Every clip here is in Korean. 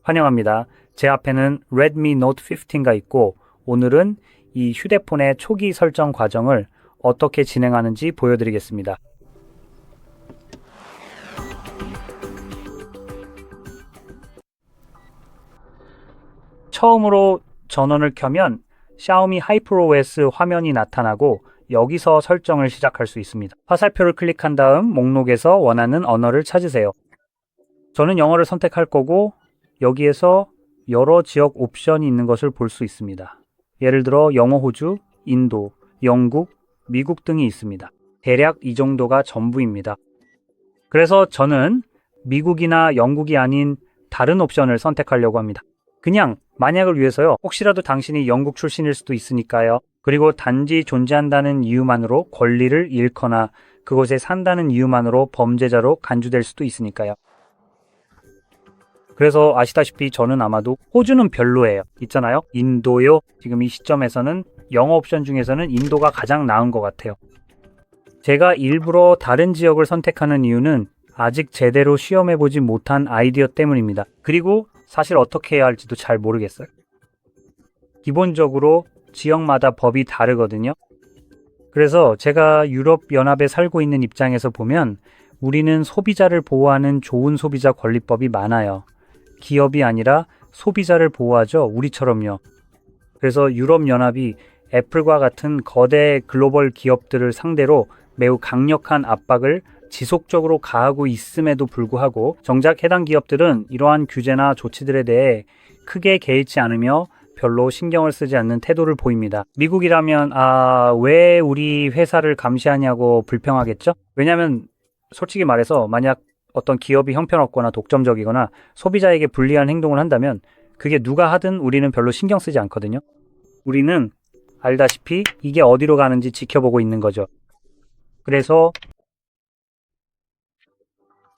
환영합니다. 제 앞에는 Redmi Note 15가 있고 오늘은 이 휴대폰의 초기 설정 과정을 어떻게 진행하는지 보여드리겠습니다. 처음으로 전원을 켜면 샤오미 하이퍼OS 화면이 나타나고 여기서 설정을 시작할 수 있습니다. 화살표를 클릭한 다음 목록에서 원하는 언어를 찾으세요. 저는 영어를 선택할 거고 여기에서 여러 지역 옵션이 있는 것을 볼 수 있습니다. 예를 들어 영어 호주, 인도, 영국, 미국 등이 있습니다. 대략 이 정도가 전부입니다. 그래서 저는 미국이나 영국이 아닌 다른 옵션을 선택하려고 합니다. 그냥 만약을 위해서요. 혹시라도 당신이 영국 출신일 수도 있으니까요. 그리고 단지 존재한다는 이유만으로 권리를 잃거나 그곳에 산다는 이유만으로 범죄자로 간주될 수도 있으니까요. 그래서 아시다시피 저는 아마도 호주는 별로예요. 있잖아요. 인도요. 지금 이 시점에서는 영어 옵션 중에서는 인도가 가장 나은 것 같아요. 제가 일부러 다른 지역을 선택하는 이유는 아직 제대로 시험해보지 못한 아이디어 때문입니다. 그리고 사실 어떻게 해야 할지도 잘 모르겠어요. 기본적으로 지역마다 법이 다르거든요. 그래서 제가 유럽연합에 살고 있는 입장에서 보면 우리는 소비자를 보호하는 좋은 소비자 권리법이 많아요. 기업이 아니라 소비자를 보호하죠. 우리처럼요. 그래서 유럽연합이 애플과 같은 거대 글로벌 기업들을 상대로 매우 강력한 압박을 지속적으로 가하고 있음에도 불구하고 정작 해당 기업들은 이러한 규제나 조치들에 대해 크게 개의치 않으며 별로 신경을 쓰지 않는 태도를 보입니다. 미국이라면 왜 우리 회사를 감시하냐고 불평하겠죠? 왜냐하면 솔직히 말해서 만약 어떤 기업이 형편없거나 독점적이거나 소비자에게 불리한 행동을 한다면 그게 누가 하든 우리는 별로 신경 쓰지 않거든요. 우리는 알다시피 이게 어디로 가는지 지켜보고 있는 거죠. 그래서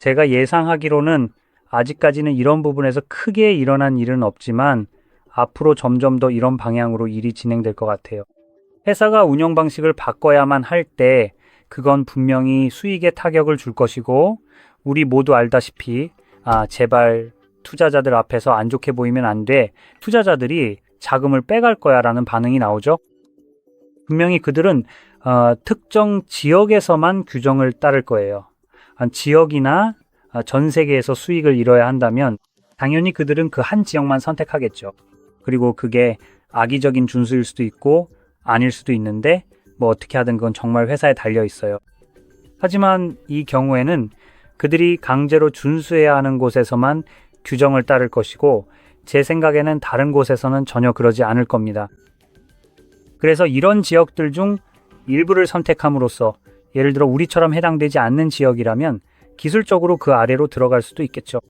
제가 예상하기로는 아직까지는 이런 부분에서 크게 일어난 일은 없지만 앞으로 점점 더 이런 방향으로 일이 진행될 것 같아요. 회사가 운영 방식을 바꿔야만 할 때 그건 분명히 수익에 타격을 줄 것이고 우리 모두 알다시피 제발 투자자들 앞에서 안 좋게 보이면 안 돼. 투자자들이 자금을 빼갈 거야 라는 반응이 나오죠. 분명히 그들은 특정 지역에서만 규정을 따를 거예요. 지역이나 전 세계에서 수익을 이뤄야 한다면 당연히 그들은 그 한 지역만 선택하겠죠. 그리고 그게 악의적인 준수일 수도 있고 아닐 수도 있는데 뭐 어떻게 하든 그건 정말 회사에 달려 있어요. 하지만 이 경우에는 그들이 강제로 준수해야 하는 곳에서만 규정을 따를 것이고 제 생각에는 다른 곳에서는 전혀 그러지 않을 겁니다. 그래서 이런 지역들 중 일부를 선택함으로써 예를 들어 우리처럼 해당되지 않는 지역이라면 기술적으로 그 아래로 들어갈 수도 있겠죠.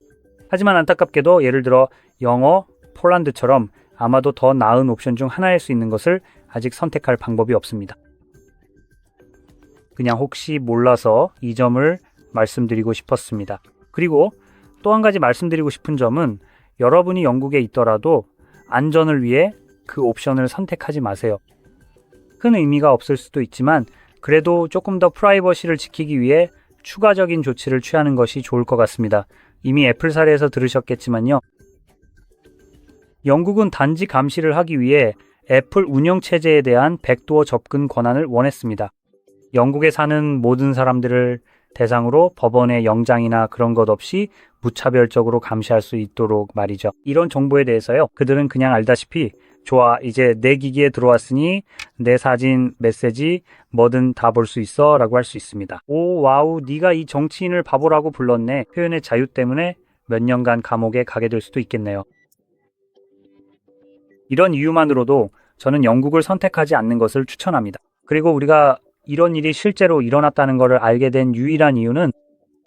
하지만 안타깝게도 예를 들어 영어, 폴란드처럼 아마도 더 나은 옵션 중 하나일 수 있는 것을 아직 선택할 방법이 없습니다. 그냥 혹시 몰라서 이 점을 말씀드리고 싶었습니다. 그리고 또 한 가지 말씀드리고 싶은 점은 여러분이 영국에 있더라도 안전을 위해 그 옵션을 선택하지 마세요. 큰 의미가 없을 수도 있지만 그래도 조금 더 프라이버시를 지키기 위해 추가적인 조치를 취하는 것이 좋을 것 같습니다. 이미 애플 사례에서 들으셨겠지만요. 영국은 단지 감시를 하기 위해 애플 운영체제에 대한 백도어 접근 권한을 원했습니다. 영국에 사는 모든 사람들을 대상으로 법원의 영장이나 그런 것 없이 무차별적으로 감시할 수 있도록 말이죠. 이런 정보에 대해서요. 그들은 그냥 알다시피 좋아, 이제 내 기기에 들어왔으니 내 사진, 메시지 뭐든 다 볼 수 있어 라고 할 수 있습니다. 오, 와우, 네가 이 정치인을 바보라고 불렀네. 표현의 자유 때문에 몇 년간 감옥에 가게 될 수도 있겠네요. 이런 이유만으로도 저는 영국을 선택하지 않는 것을 추천합니다. 그리고 우리가 이런 일이 실제로 일어났다는 것을 알게 된 유일한 이유는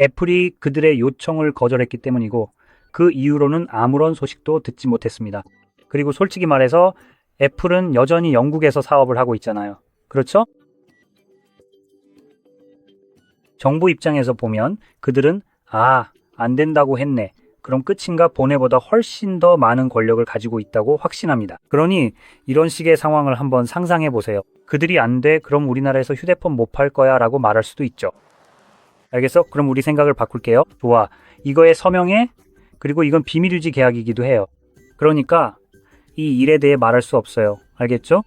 애플이 그들의 요청을 거절했기 때문이고 그 이후로는 아무런 소식도 듣지 못했습니다. 그리고 솔직히 말해서 애플은 여전히 영국에서 사업을 하고 있잖아요. 그렇죠? 정부 입장에서 보면 그들은 안 된다고 했네. 그럼 끝인가 보내보다 훨씬 더 많은 권력을 가지고 있다고 확신합니다. 그러니 이런 식의 상황을 한번 상상해 보세요. 그들이 안 돼, 그럼 우리나라에서 휴대폰 못 팔 거야 라고 말할 수도 있죠. 알겠어? 그럼 우리 생각을 바꿀게요. 좋아. 이거에 서명해? 그리고 이건 비밀유지 계약이기도 해요. 그러니까 이 일에 대해 말할 수 없어요. 알겠죠?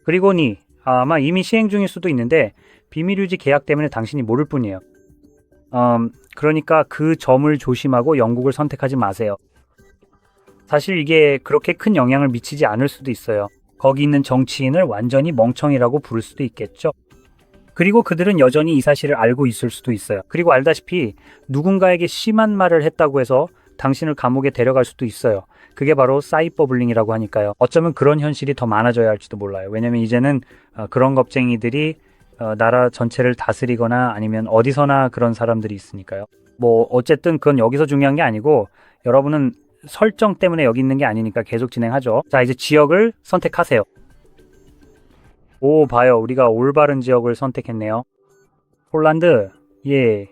그리고니 아마 이미 시행 중일 수도 있는데 비밀유지 계약 때문에 당신이 모를 뿐이에요. 그러니까 그 점을 조심하고 영국을 선택하지 마세요. 사실 이게 그렇게 큰 영향을 미치지 않을 수도 있어요. 거기 있는 정치인을 완전히 멍청이라고 부를 수도 있겠죠. 그리고 그들은 여전히 이 사실을 알고 있을 수도 있어요. 그리고 알다시피 누군가에게 심한 말을 했다고 해서 당신을 감옥에 데려갈 수도 있어요. 그게 바로 사이버블링이라고 하니까요. 어쩌면 그런 현실이 더 많아져야 할지도 몰라요. 왜냐면 이제는 그런 겁쟁이들이 나라 전체를 다스리거나 아니면 어디서나 그런 사람들이 있으니까요. 뭐 어쨌든 그건 여기서 중요한 게 아니고 여러분은 설정 때문에 여기 있는 게 아니니까 계속 진행하죠. 자, 이제 지역을 선택하세요. 오, 봐요. 우리가 올바른 지역을 선택했네요. 폴란드. 예.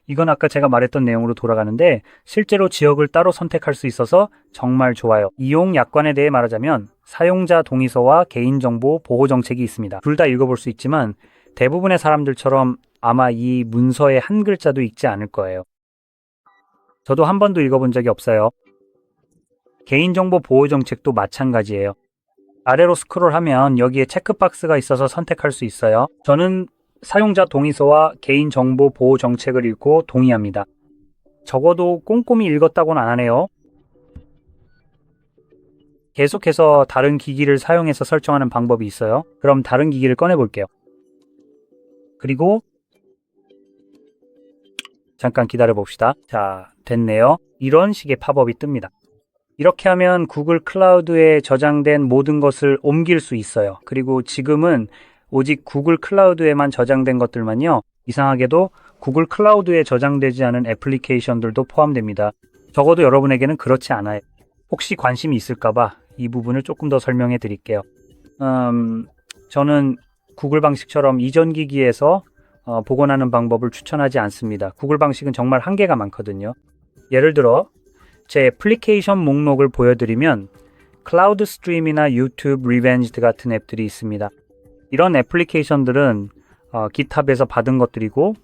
이건 아까 제가 말했던 내용으로 돌아가는데 실제로 지역을 따로 선택할 수 있어서 정말 좋아요. 이용 약관에 대해 말하자면 사용자 동의서와 개인정보 보호 정책이 있습니다. 둘 다 읽어볼 수 있지만 대부분의 사람들처럼 아마 이 문서의 한 글자도 읽지 않을 거예요. 저도 한 번도 읽어본 적이 없어요. 개인정보 보호 정책도 마찬가지예요. 아래로 스크롤하면 여기에 체크박스가 있어서 선택할 수 있어요. 저는 사용자 동의서와 개인정보 보호 정책을 읽고 동의합니다. 적어도 꼼꼼히 읽었다고는 안 하네요. 계속해서 다른 기기를 사용해서 설정하는 방법이 있어요. 그럼 다른 기기를 꺼내 볼게요. 그리고 잠깐 기다려 봅시다. 자, 됐네요. 이런 식의 팝업이 뜹니다. 이렇게 하면 구글 클라우드에 저장된 모든 것을 옮길 수 있어요. 그리고 지금은 오직 구글 클라우드에만 저장된 것들만요. 이상하게도 구글 클라우드에 저장되지 않은 애플리케이션들도 포함됩니다. 적어도 여러분에게는 그렇지 않아요. 혹시 관심이 있을까봐 이 부분을 조금 더 설명해 드릴게요. 저는 구글 방식처럼 이전 기기에서 복원하는 방법을 추천하지 않습니다. 구글 방식은 정말 한계가 많거든요. 예를 들어 제 애플리케이션 목록을 보여드리면 클라우드 스트림이나 유튜브 리벤지드 같은 앱들이 있습니다. 이런 애플리케이션들은 깃합에서 받은 것들이고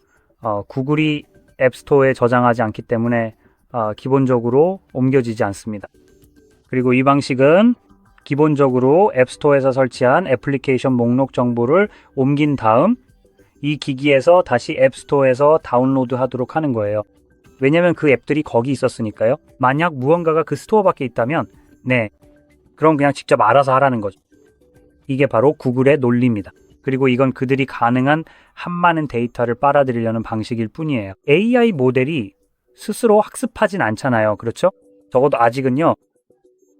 구글이 앱스토어에 저장하지 않기 때문에 기본적으로 옮겨지지 않습니다. 그리고 이 방식은 기본적으로 앱스토어에서 설치한 애플리케이션 목록 정보를 옮긴 다음 이 기기에서 다시 앱스토어에서 다운로드 하도록 하는 거예요. 왜냐면 그 앱들이 거기 있었으니까요. 만약 무언가가 그 스토어 밖에 있다면 네, 그럼 그냥 직접 알아서 하라는 거죠. 이게 바로 구글의 논리입니다. 그리고 이건 그들이 가능한 한많은 데이터를 빨아들이려는 방식일 뿐이에요. AI 모델이 스스로 학습하진 않잖아요. 그렇죠? 적어도 아직은요.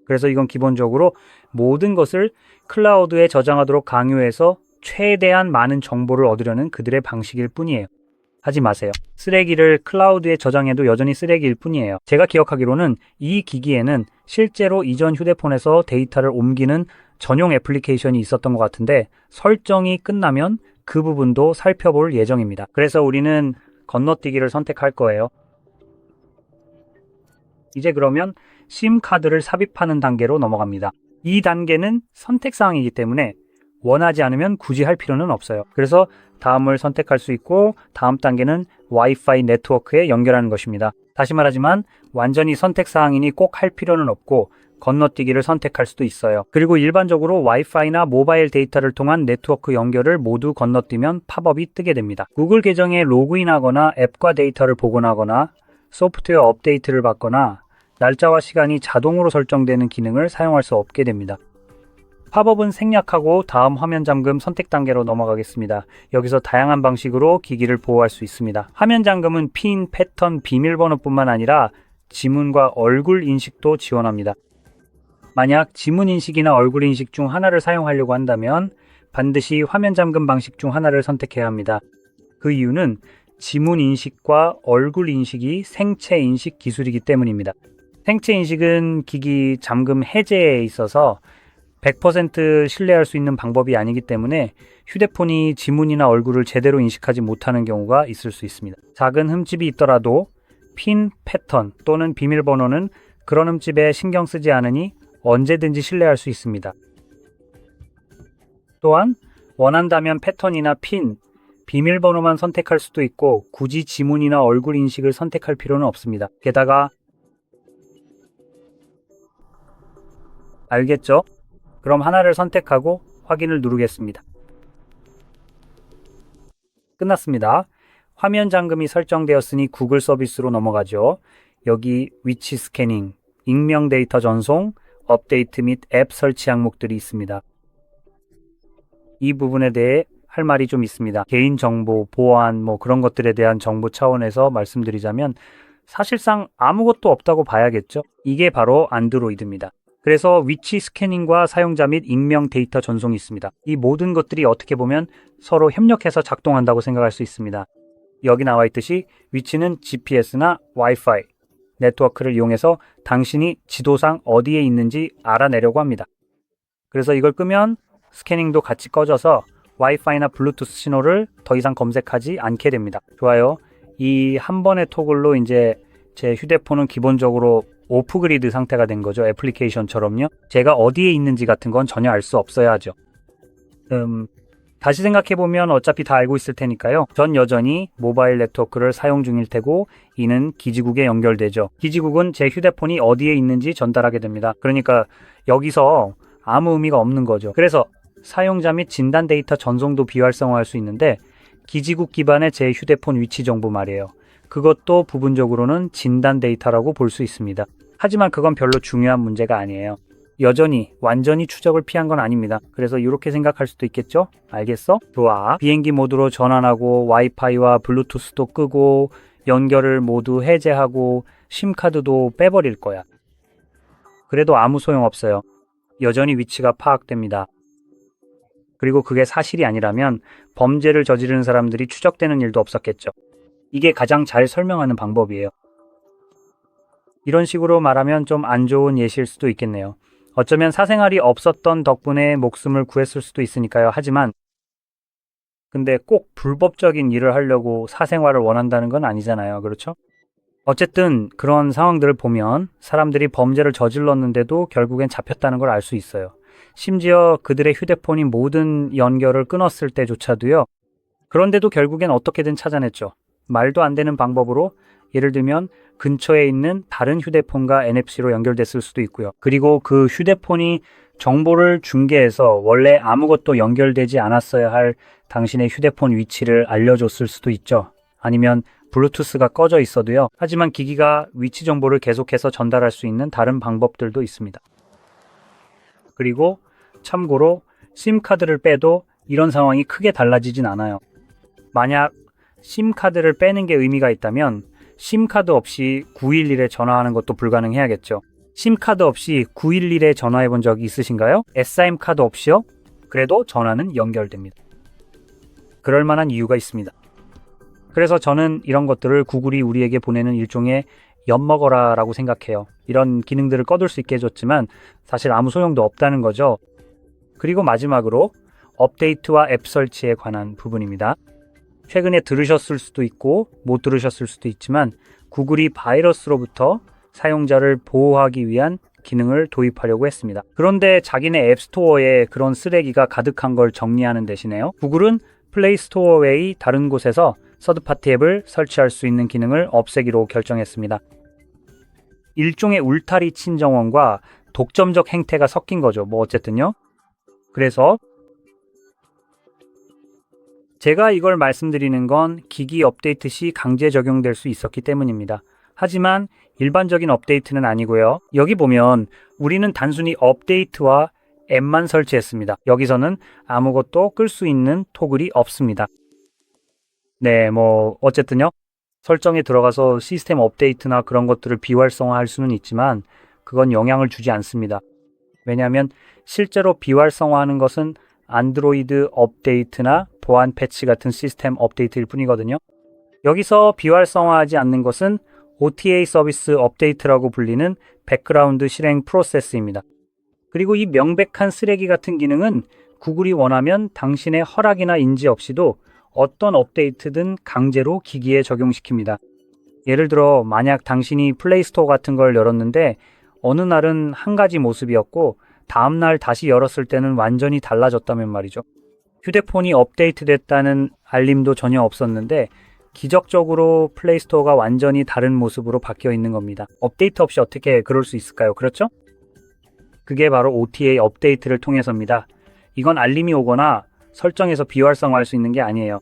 그래서 이건 기본적으로 모든 것을 클라우드에 저장하도록 강요해서 최대한 많은 정보를 얻으려는 그들의 방식일 뿐이에요. 하지 마세요. 쓰레기를 클라우드에 저장해도 여전히 쓰레기일 뿐이에요. 제가 기억하기로는 이 기기에는 실제로 이전 휴대폰에서 데이터를 옮기는 전용 애플리케이션이 있었던 것 같은데 설정이 끝나면 그 부분도 살펴볼 예정입니다. 그래서 우리는 건너뛰기를 선택할 거예요. 이제 그러면 심카드를 삽입하는 단계로 넘어갑니다. 이 단계는 선택사항이기 때문에 원하지 않으면 굳이 할 필요는 없어요. 그래서 다음을 선택할 수 있고 다음 단계는 와이파이 네트워크에 연결하는 것입니다. 다시 말하지만 완전히 선택사항이니 꼭 할 필요는 없고 건너뛰기를 선택할 수도 있어요. 그리고 일반적으로 와이파이나 모바일 데이터를 통한 네트워크 연결을 모두 건너뛰면 팝업이 뜨게 됩니다. 구글 계정에 로그인하거나 앱과 데이터를 복원하거나 소프트웨어 업데이트를 받거나 날짜와 시간이 자동으로 설정되는 기능을 사용할 수 없게 됩니다. 팝업은 생략하고 다음 화면 잠금 선택 단계로 넘어가겠습니다. 여기서 다양한 방식으로 기기를 보호할 수 있습니다. 화면 잠금은 핀, 패턴, 비밀번호뿐만 아니라 지문과 얼굴 인식도 지원합니다. 만약 지문 인식이나 얼굴 인식 중 하나를 사용하려고 한다면 반드시 화면 잠금 방식 중 하나를 선택해야 합니다. 그 이유는 지문 인식과 얼굴 인식이 생체 인식 기술이기 때문입니다. 생체 인식은 기기 잠금 해제에 있어서 100% 신뢰할 수 있는 방법이 아니기 때문에 휴대폰이 지문이나 얼굴을 제대로 인식하지 못하는 경우가 있을 수 있습니다. 작은 흠집이 있더라도 핀, 패턴 또는 비밀번호는 그런 흠집에 신경 쓰지 않으니 언제든지 신뢰할 수 있습니다. 또한 원한다면 패턴이나 핀, 비밀번호만 선택할 수도 있고 굳이 지문이나 얼굴 인식을 선택할 필요는 없습니다. 게다가 알겠죠? 그럼 하나를 선택하고 확인을 누르겠습니다. 끝났습니다. 화면 잠금이 설정되었으니 구글 서비스로 넘어가죠. 여기 위치 스캐닝, 익명 데이터 전송, 업데이트 및 앱 설치 항목들이 있습니다. 이 부분에 대해 할 말이 좀 있습니다. 개인정보, 보안, 그런 것들에 대한 정보 차원에서 말씀드리자면 사실상 아무것도 없다고 봐야겠죠. 이게 바로 안드로이드입니다. 그래서 위치 스캐닝과 사용자 및 익명 데이터 전송이 있습니다. 이 모든 것들이 어떻게 보면 서로 협력해서 작동한다고 생각할 수 있습니다. 여기 나와 있듯이 위치는 GPS나 와이파이, 네트워크를 이용해서 당신이 지도상 어디에 있는지 알아내려고 합니다. 그래서 이걸 끄면 스캐닝도 같이 꺼져서 와이파이나 블루투스 신호를 더 이상 검색하지 않게 됩니다. 좋아요. 이 한 번의 토글로 이제 제 휴대폰은 기본적으로 오프그리드 상태가 된 거죠. 애플리케이션처럼요. 제가 어디에 있는지 같은 건 전혀 알 수 없어야 하죠. 다시 생각해보면 어차피 다 알고 있을 테니까요. 전 여전히 모바일 네트워크를 사용 중일 테고 이는 기지국에 연결되죠. 기지국은 제 휴대폰이 어디에 있는지 전달하게 됩니다. 그러니까 여기서 아무 의미가 없는 거죠. 그래서 사용자 및 진단 데이터 전송도 비활성화할 수 있는데 기지국 기반의 제 휴대폰 위치 정보 말이에요. 그것도 부분적으로는 진단 데이터라고 볼 수 있습니다. 하지만 그건 별로 중요한 문제가 아니에요. 여전히 완전히 추적을 피한 건 아닙니다. 그래서 이렇게 생각할 수도 있겠죠? 알겠어? 좋아. 비행기 모드로 전환하고 와이파이와 블루투스도 끄고 연결을 모두 해제하고 심카드도 빼버릴 거야. 그래도 아무 소용없어요. 여전히 위치가 파악됩니다. 그리고 그게 사실이 아니라면 범죄를 저지르는 사람들이 추적되는 일도 없었겠죠. 이게 가장 잘 설명하는 방법이에요. 이런 식으로 말하면 좀 안 좋은 예시일 수도 있겠네요. 어쩌면 사생활이 없었던 덕분에 목숨을 구했을 수도 있으니까요. 하지만 근데 꼭 불법적인 일을 하려고 사생활을 원한다는 건 아니잖아요. 그렇죠? 어쨌든 그런 상황들을 보면 사람들이 범죄를 저질렀는데도 결국엔 잡혔다는 걸 알 수 있어요. 심지어 그들의 휴대폰이 모든 연결을 끊었을 때조차도요. 그런데도 결국엔 어떻게든 찾아냈죠. 말도 안 되는 방법으로 예를 들면 근처에 있는 다른 휴대폰과 NFC로 연결됐을 수도 있고요. 그리고 그 휴대폰이 정보를 중계해서 원래 아무것도 연결되지 않았어야 할 당신의 휴대폰 위치를 알려줬을 수도 있죠. 아니면 블루투스가 꺼져 있어도요. 하지만 기기가 위치 정보를 계속해서 전달할 수 있는 다른 방법들도 있습니다. 그리고 참고로 심카드를 빼도 이런 상황이 크게 달라지진 않아요. 만약 심카드를 빼는 게 의미가 있다면 심카드 없이 911에 전화하는 것도 불가능해야겠죠. 심카드 없이 911에 전화해 본 적이 있으신가요? SIM 카드 없이요? 그래도 전화는 연결됩니다. 그럴 만한 이유가 있습니다. 그래서 저는 이런 것들을 구글이 우리에게 보내는 일종의 엿먹어라 라고 생각해요. 이런 기능들을 꺼둘 수 있게 해줬지만 사실 아무 소용도 없다는 거죠. 그리고 마지막으로 업데이트와 앱 설치에 관한 부분입니다. 최근에 들으셨을 수도 있고 못 들으셨을 수도 있지만 구글이 바이러스로부터 사용자를 보호하기 위한 기능을 도입하려고 했습니다. 그런데 자기네 앱스토어에 그런 쓰레기가 가득한 걸 정리하는 대신에요. 구글은 플레이스토어 외의 다른 곳에서 서드파티 앱을 설치할 수 있는 기능을 없애기로 결정했습니다. 일종의 울타리 친정원과 독점적 행태가 섞인 거죠. 어쨌든요. 그래서 제가 이걸 말씀드리는 건 기기 업데이트 시 강제 적용될 수 있었기 때문입니다. 하지만 일반적인 업데이트는 아니고요. 여기 보면 우리는 단순히 업데이트와 앱만 설치했습니다. 여기서는 아무것도 끌 수 있는 토글이 없습니다. 네, 어쨌든요. 설정에 들어가서 시스템 업데이트나 그런 것들을 비활성화할 수는 있지만 그건 영향을 주지 않습니다. 왜냐하면 실제로 비활성화하는 것은 안드로이드 업데이트나 보안 패치 같은 시스템 업데이트일 뿐이거든요. 여기서 비활성화하지 않는 것은 OTA 서비스 업데이트라고 불리는 백그라운드 실행 프로세스입니다. 그리고 이 명백한 쓰레기 같은 기능은 구글이 원하면 당신의 허락이나 인지 없이도 어떤 업데이트든 강제로 기기에 적용시킵니다. 예를 들어 만약 당신이 플레이스토어 같은 걸 열었는데 어느 날은 한 가지 모습이었고 다음날 다시 열었을 때는 완전히 달라졌다면 말이죠. 휴대폰이 업데이트됐다는 알림도 전혀 없었는데 기적적으로 플레이스토어가 완전히 다른 모습으로 바뀌어 있는 겁니다. 업데이트 없이 어떻게 그럴 수 있을까요? 그렇죠? 그게 바로 OTA 업데이트를 통해서입니다. 이건 알림이 오거나 설정에서 비활성화할 수 있는 게 아니에요.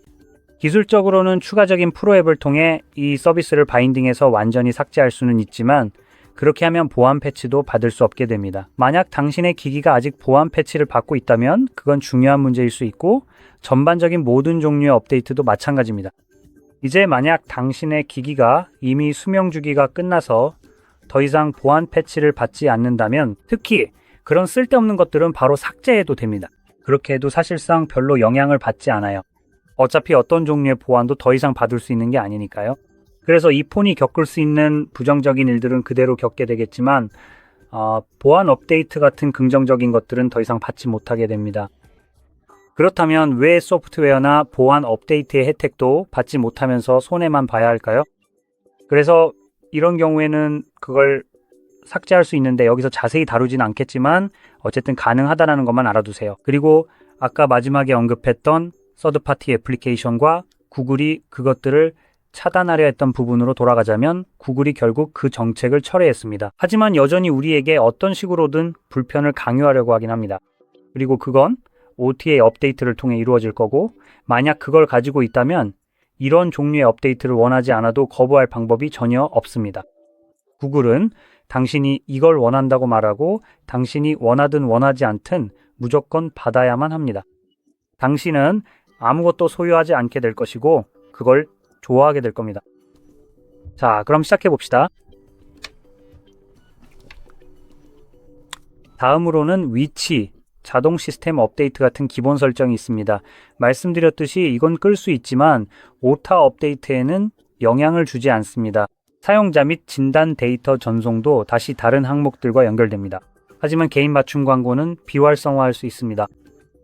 기술적으로는 추가적인 프로앱을 통해 이 서비스를 바인딩해서 완전히 삭제할 수는 있지만 그렇게 하면 보안 패치도 받을 수 없게 됩니다. 만약 당신의 기기가 아직 보안 패치를 받고 있다면 그건 중요한 문제일 수 있고 전반적인 모든 종류의 업데이트도 마찬가지입니다. 이제 만약 당신의 기기가 이미 수명 주기가 끝나서 더 이상 보안 패치를 받지 않는다면 특히 그런 쓸데없는 것들은 바로 삭제해도 됩니다. 그렇게 해도 사실상 별로 영향을 받지 않아요. 어차피 어떤 종류의 보안도 더 이상 받을 수 있는 게 아니니까요. 그래서 이 폰이 겪을 수 있는 부정적인 일들은 그대로 겪게 되겠지만 보안 업데이트 같은 긍정적인 것들은 더 이상 받지 못하게 됩니다. 그렇다면 왜 소프트웨어나 보안 업데이트의 혜택도 받지 못하면서 손해만 봐야 할까요? 그래서 이런 경우에는 그걸 삭제할 수 있는데 여기서 자세히 다루진 않겠지만 어쨌든 가능하다는 것만 알아두세요. 그리고 아까 마지막에 언급했던 서드파티 애플리케이션과 구글이 그것들을 차단하려 했던 부분으로 돌아가자면 구글이 결국 그 정책을 철회했습니다. 하지만 여전히 우리에게 어떤 식으로든 불편을 강요하려고 하긴 합니다. 그리고 그건 OTA 업데이트를 통해 이루어질 거고 만약 그걸 가지고 있다면 이런 종류의 업데이트를 원하지 않아도 거부할 방법이 전혀 없습니다. 구글은 당신이 이걸 원한다고 말하고 당신이 원하든 원하지 않든 무조건 받아야만 합니다. 당신은 아무것도 소유하지 않게 될 것이고 그걸 좋아하게 될 겁니다. 자, 그럼 시작해 봅시다. 다음으로는 위치, 자동 시스템 업데이트 같은 기본 설정이 있습니다. 말씀드렸듯이 이건 끌 수 있지만 오타 업데이트에는 영향을 주지 않습니다. 사용자 및 진단 데이터 전송도 다시 다른 항목들과 연결됩니다. 하지만 개인 맞춤 광고는 비활성화할 수 있습니다.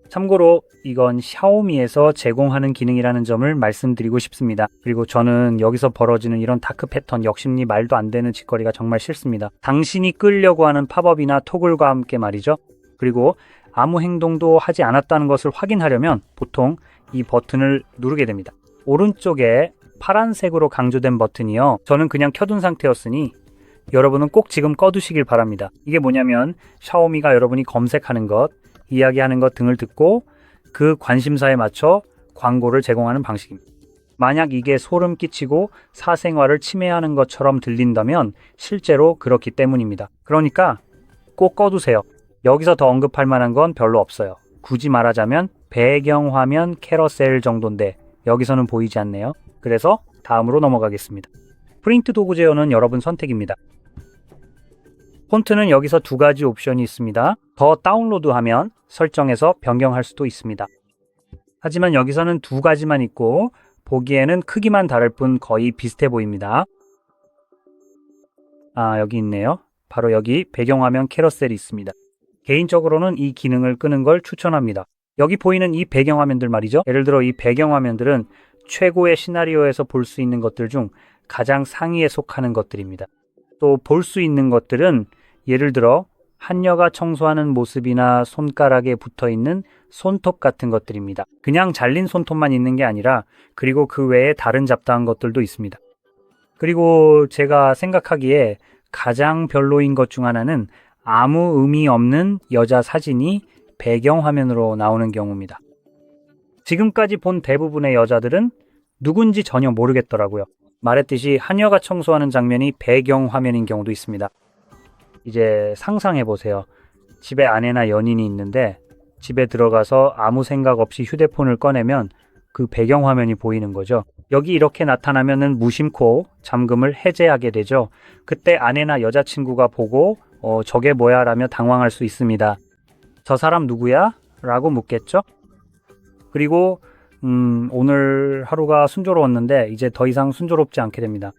참고로 이건 샤오미에서 제공하는 기능이라는 점을 말씀드리고 싶습니다. 그리고 저는 여기서 벌어지는 이런 다크 패턴, 역심리, 말도 안 되는 짓거리가 정말 싫습니다. 당신이 끌려고 하는 팝업이나 토글과 함께 말이죠. 그리고 아무 행동도 하지 않았다는 것을 확인하려면 보통 이 버튼을 누르게 됩니다. 오른쪽에 파란색으로 강조된 버튼이요. 저는 그냥 켜둔 상태였으니 여러분은 꼭 지금 꺼두시길 바랍니다. 이게 뭐냐면 샤오미가 여러분이 검색하는 것, 이야기하는 것 등을 듣고 그 관심사에 맞춰 광고를 제공하는 방식입니다. 만약 이게 소름 끼치고 사생활을 침해하는 것처럼 들린다면 실제로 그렇기 때문입니다. 그러니까 꼭 꺼두세요. 여기서 더 언급할 만한 건 별로 없어요. 굳이 말하자면 배경화면 캐러셀 정도인데 여기서는 보이지 않네요. 그래서 다음으로 넘어가겠습니다. 프린트 도구 제어는 여러분 선택입니다. 폰트는 여기서 두 가지 옵션이 있습니다. 더 다운로드하면 설정해서 변경할 수도 있습니다. 하지만 여기서는 두 가지만 있고 보기에는 크기만 다를 뿐 거의 비슷해 보입니다. 여기 있네요. 바로 여기 배경화면 캐러셀이 있습니다. 개인적으로는 이 기능을 끄는 걸 추천합니다. 여기 보이는 이 배경화면들 말이죠. 예를 들어 이 배경화면들은 최고의 시나리오에서 볼 수 있는 것들 중 가장 상위에 속하는 것들입니다. 또 볼 수 있는 것들은 예를 들어 한여가 청소하는 모습이나 손가락에 붙어있는 손톱 같은 것들입니다. 그냥 잘린 손톱만 있는 게 아니라 그리고 그 외에 다른 잡다한 것들도 있습니다. 그리고 제가 생각하기에 가장 별로인 것 중 하나는 아무 의미 없는 여자 사진이 배경화면으로 나오는 경우입니다. 지금까지 본 대부분의 여자들은 누군지 전혀 모르겠더라고요. 말했듯이 한여가 청소하는 장면이 배경화면인 경우도 있습니다. 이제 상상해보세요. 집에 아내나 연인이 있는데 집에 들어가서 아무 생각 없이 휴대폰을 꺼내면 그 배경화면이 보이는 거죠. 여기 이렇게 나타나면은 무심코 잠금을 해제하게 되죠. 그때 아내나 여자친구가 보고 저게 뭐야 라며 당황할 수 있습니다. 저 사람 누구야? 라고 묻겠죠. 그리고 오늘 하루가 순조로웠는데 이제 더 이상 순조롭지 않게 됩니다.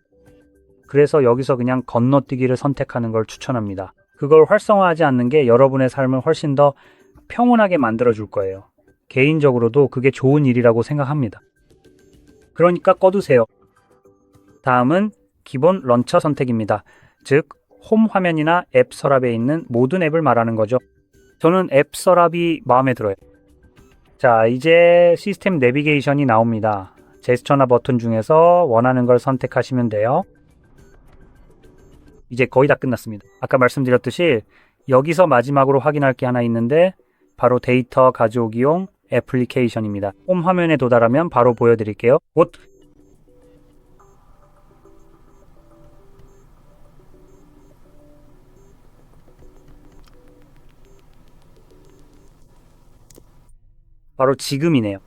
그래서 여기서 그냥 건너뛰기를 선택하는 걸 추천합니다. 그걸 활성화하지 않는 게 여러분의 삶을 훨씬 더 평온하게 만들어줄 거예요. 개인적으로도 그게 좋은 일이라고 생각합니다. 그러니까 꺼두세요. 다음은 기본 런처 선택입니다. 즉, 홈 화면이나 앱 서랍에 있는 모든 앱을 말하는 거죠. 저는 앱 서랍이 마음에 들어요. 자, 이제 시스템 내비게이션이 나옵니다. 제스처나 버튼 중에서 원하는 걸 선택하시면 돼요. 이제 거의 다 끝났습니다. 아까 말씀드렸듯이 여기서 마지막으로 확인할 게 하나 있는데 바로 데이터 가져오기용 애플리케이션입니다. 홈 화면에 도달하면 바로 보여드릴게요. 곧 바로 지금이네요.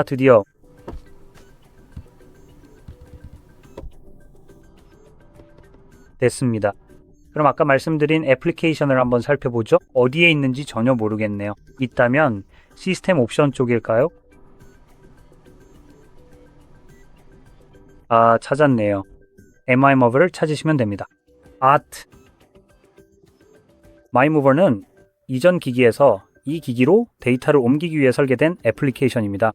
드디어 됐습니다. 그럼 아까 말씀드린 애플리케이션을 한번 살펴보죠. 어디에 있는지 전혀 모르겠네요. 있다면 시스템 옵션 쪽일까요? 찾았네요. MImover를 찾으시면 됩니다. MImover는 이전 기기에서 이 기기로 데이터를 옮기기 위해 설계된 애플리케이션입니다.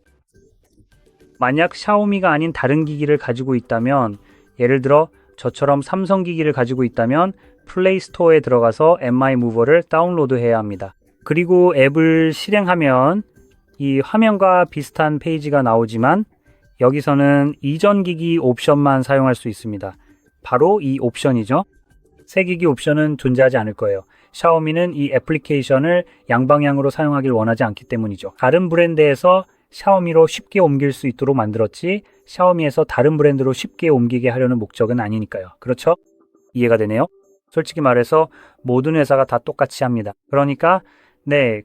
만약 샤오미가 아닌 다른 기기를 가지고 있다면, 예를 들어 저처럼 삼성 기기를 가지고 있다면 플레이스토어에 들어가서 MImover를 다운로드해야 합니다. 그리고 앱을 실행하면 이 화면과 비슷한 페이지가 나오지만 여기서는 이전 기기 옵션만 사용할 수 있습니다. 바로 이 옵션이죠. 새 기기 옵션은 존재하지 않을 거예요. 샤오미는 이 애플리케이션을 양방향으로 사용하길 원하지 않기 때문이죠. 다른 브랜드에서 샤오미로 쉽게 옮길 수 있도록 만들었지 샤오미에서 다른 브랜드로 쉽게 옮기게 하려는 목적은 아니니까요. 그렇죠? 이해가 되네요. 솔직히 말해서 모든 회사가 다 똑같이 합니다. 그러니까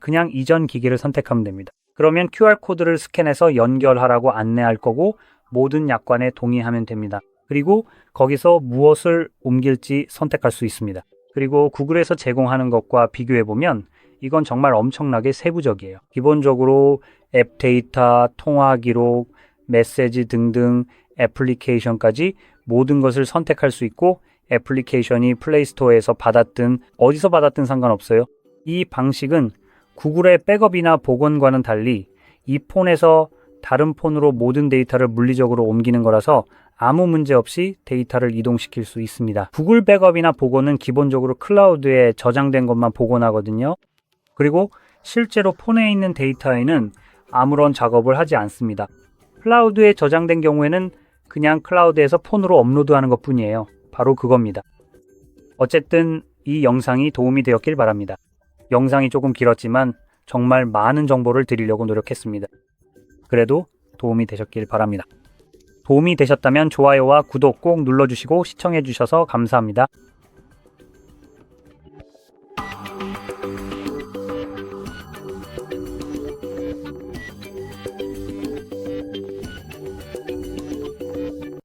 그냥 이전 기기를 선택하면 됩니다. 그러면 QR코드를 스캔해서 연결하라고 안내할 거고 모든 약관에 동의하면 됩니다. 그리고 거기서 무엇을 옮길지 선택할 수 있습니다. 그리고 구글에서 제공하는 것과 비교해보면 이건 정말 엄청나게 세부적이에요. 기본적으로 앱 데이터, 통화 기록, 메시지 등등 애플리케이션까지 모든 것을 선택할 수 있고 애플리케이션이 플레이스토어에서 받았든 어디서 받았든 상관없어요. 이 방식은 구글의 백업이나 복원과는 달리 이 폰에서 다른 폰으로 모든 데이터를 물리적으로 옮기는 거라서 아무 문제 없이 데이터를 이동시킬 수 있습니다. 구글 백업이나 복원은 기본적으로 클라우드에 저장된 것만 복원하거든요. 그리고 실제로 폰에 있는 데이터에는 아무런 작업을 하지 않습니다. 클라우드에 저장된 경우에는 그냥 클라우드에서 폰으로 업로드하는 것뿐이에요. 바로 그겁니다. 어쨌든 이 영상이 도움이 되었길 바랍니다. 영상이 조금 길었지만 정말 많은 정보를 드리려고 노력했습니다. 그래도 도움이 되셨길 바랍니다. 도움이 되셨다면 좋아요와 구독 꼭 눌러주시고 시청해주셔서 감사합니다.